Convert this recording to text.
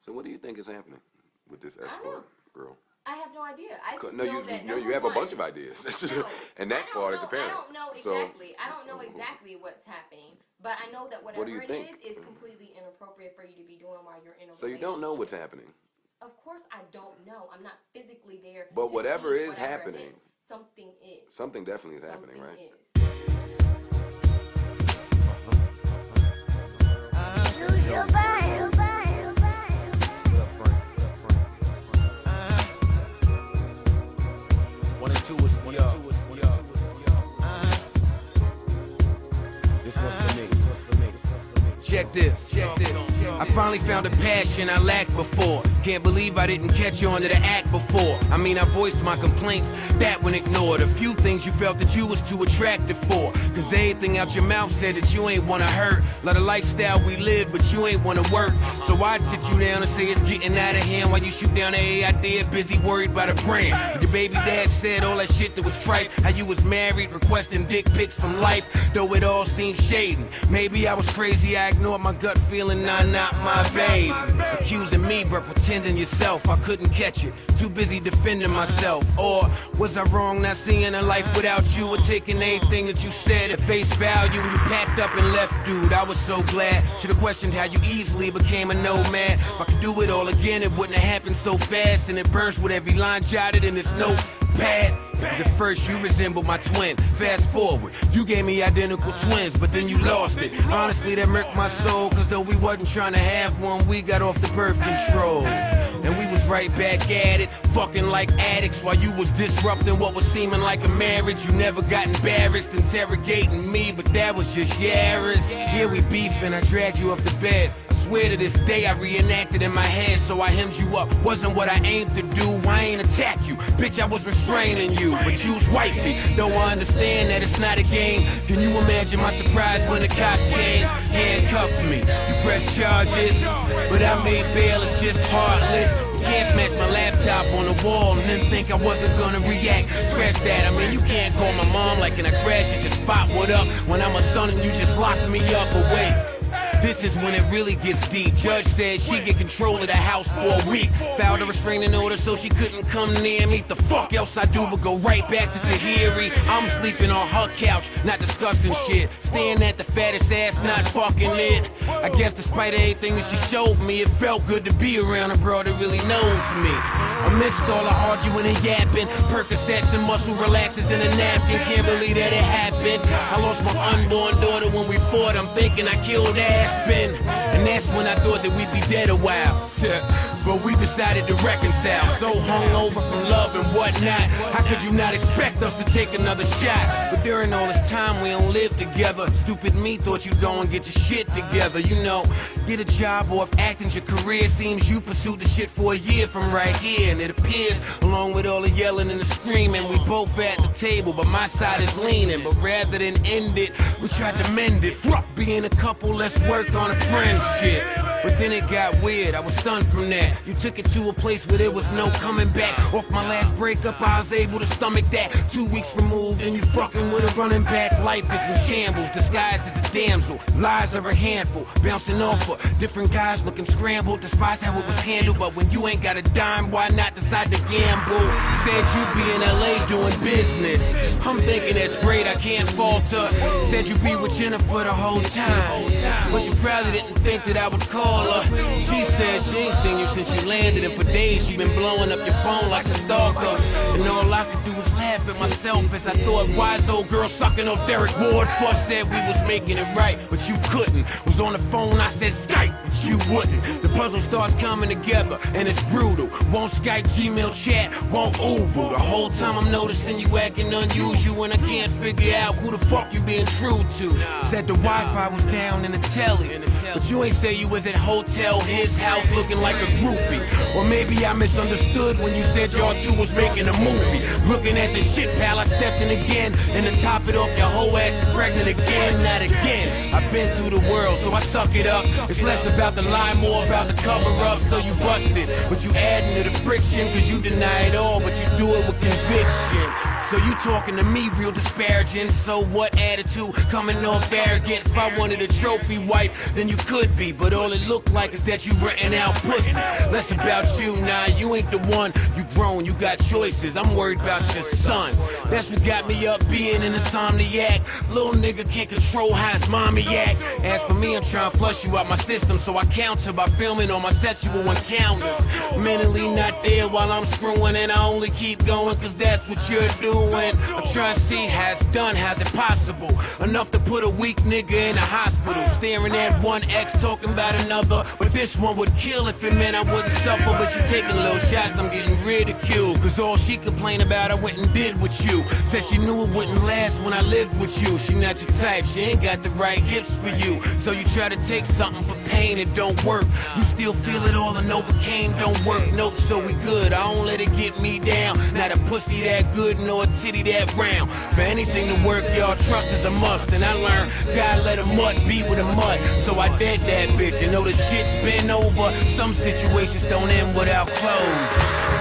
So what do you think is happening with this escort girl? I have no idea. I just No, know that you have a bunch of ideas. No, and that part is apparent. I don't know exactly. I don't know exactly what's happening, but I know that whatever it is completely inappropriate for you to be doing while you're in a relationship. So you don't know what's happening? Of course I don't know. I'm not physically there. But whatever is happening, something is. Something definitely is happening, right? Joe Budden. One and two is for y'all. This one's for me. Check this. I finally found a passion I lacked before. Can't believe I didn't catch on to the act before. I mean, I voiced my complaints, that one ignored. A few things you felt that you was too attractive for. Cause everything out your mouth said that you ain't wanna hurt. Let a lifestyle we live, but you ain't wanna work. So I'd sit you down and say it's getting out of hand while you shoot down a idea, busy worried about a brand. But your baby dad said all that shit that was trite. How you was married, requesting dick pics from life. Though it all seemed shady. Maybe I was crazy, I ignored my gut feeling, nah, not my babe. Accusing me, but pretending yourself. I couldn't catch it, too busy defending myself. Or was I wrong not seeing a life without you, or taking anything that you said at face value when you packed up and left, dude? I was so glad. Should've questioned how you easily became a nomad. If I could do it all again, it wouldn't have happened so fast. And it burns with every line jotted in this notepad. Cause at first you resembled my twin. Fast forward, you gave me identical twins, but then you lost it. Honestly, that murked my soul, cause though we wasn't trying to have one, we got off the birth control. And we was right back at it, fucking like addicts, while you was disrupting what was seeming like a marriage. You never got embarrassed interrogating me, but that was just Yaris. Here we beefing, I dragged you off the bed. I swear to this day I reenacted in my head, so I hemmed you up. Wasn't what I aimed to do, I ain't attack you. Bitch, I was restraining you, but you's wifey. Though I understand that it's not a game. Can you imagine my surprise when the cops came? Handcuffed me, you pressed charges, but I made bail, it's just heartless. You can't smash my laptop on the wall and then think I wasn't gonna react. Scratch that, I mean you can't call my mom like in a crash and just spot what up when I'm a son and you just locked me up. Away. This is when it really gets deep. Judge said she'd get control of the house for a week. Filed a restraining order so she couldn't come near me. The fuck else I do but go right back to Tahiri. I'm sleeping on her couch, not discussing shit. Staring at the fattest ass, not fucking it. I guess despite everything that she showed me, it felt good to be around a bro that really knows me. Amidst all the arguing and yapping, Percocets and muscle relaxers in a napkin. Can't believe that it happened. I lost my unborn daughter when we fought. I'm thinking I killed Aspen, and that's when I thought that we'd be dead a while. But we decided to reconcile. So hungover from love and whatnot. How could you not expect us to take another shot? But during all this time we don't live together. Stupid me thought you'd go and get your shit together. You know, get a job or if acting's your career. Seems you pursued the shit for a year from right here. And it appears, along with all the yelling and the screaming, we both at the table, but my side is leaning. But rather than end it, we tried to mend it. Fuck being a couple, let's work on a friendship. But then it got weird, I was stunned from that. You took it to a place where there was no coming back. Off my last breakup, I was able to stomach that. 2 weeks removed, and you fucking with a running back. Life is in shambles, disguised as a damsel. Lies are a handful, bouncing off of different guys looking scrambled. Despise how it was handled, but when you ain't got a dime, why not decide to gamble? Said you'd be in LA doing business. I'm thinking that's great, I can't falter. Said you'd be with Jennifer the whole time, but you probably didn't think that I would call her. She said she ain't seen you since you landed, and for days she been blowing up your phone like a stalker. And all I could do was laugh at myself as I thought wise old girl sucking off Derek Ward. Fuss said we was making it right, but you couldn't. Was on the phone, I said Skype, but you wouldn't. The puzzle starts coming together, and it's brutal. Won't Skype, Gmail chat, won't Oval. The whole time I'm noticing you acting unusual, and I can't figure out who the fuck you being true to. Said the Wi-Fi was down in the telly, but you ain't say you was at hotel, his house, looking like a groupie. Or maybe I misunderstood when you said y'all two was making a movie. Looking at the shit, pal, I stepped in again, and to top it off, your whole ass is pregnant again. Not again. I've been through the world, so I suck it up. It's less about the lie, more about the cover up. So you busted, but you adding to the friction, cause you deny it all, but you do it with conviction. So you talking to me real disparaging. So what attitude coming off arrogant? If I wanted a trophy wife, then you could be. But all it looked like is that you renting out pussy. Less about you, nah, you ain't the one. You grown, you got choices. I'm worried about your son. That's what got me up being an insomniac. Little nigga can't control how his mommy act. As for me, I'm trying to flush you out my system, so I counter by filming all my sexual encounters. Mentally not there while I'm screwing, and I only keep going cause that's what you're doing. I'm trying to see how it's done, how's it possible? Enough to put a weak nigga in a hospital. Staring at one ex, talking about another. But this one would kill if it meant I wouldn't suffer. But she taking little shots, I'm getting ridiculed. Cause all she complained about I went and did with you. Said she knew it wouldn't last when I lived with you. She not your type, she ain't got the right hips for you. So you try to take something for pain, it don't work. You still feel it all and Novocaine don't work. Nope, so we good, I don't let it get me down. Not a pussy that good, nor a titty that round. For anything to work, y'all, trust is a must. And I learned, God let a mutt be with a mutt. So I dead that bitch, and know the shit's been over. Some situations don't end without close.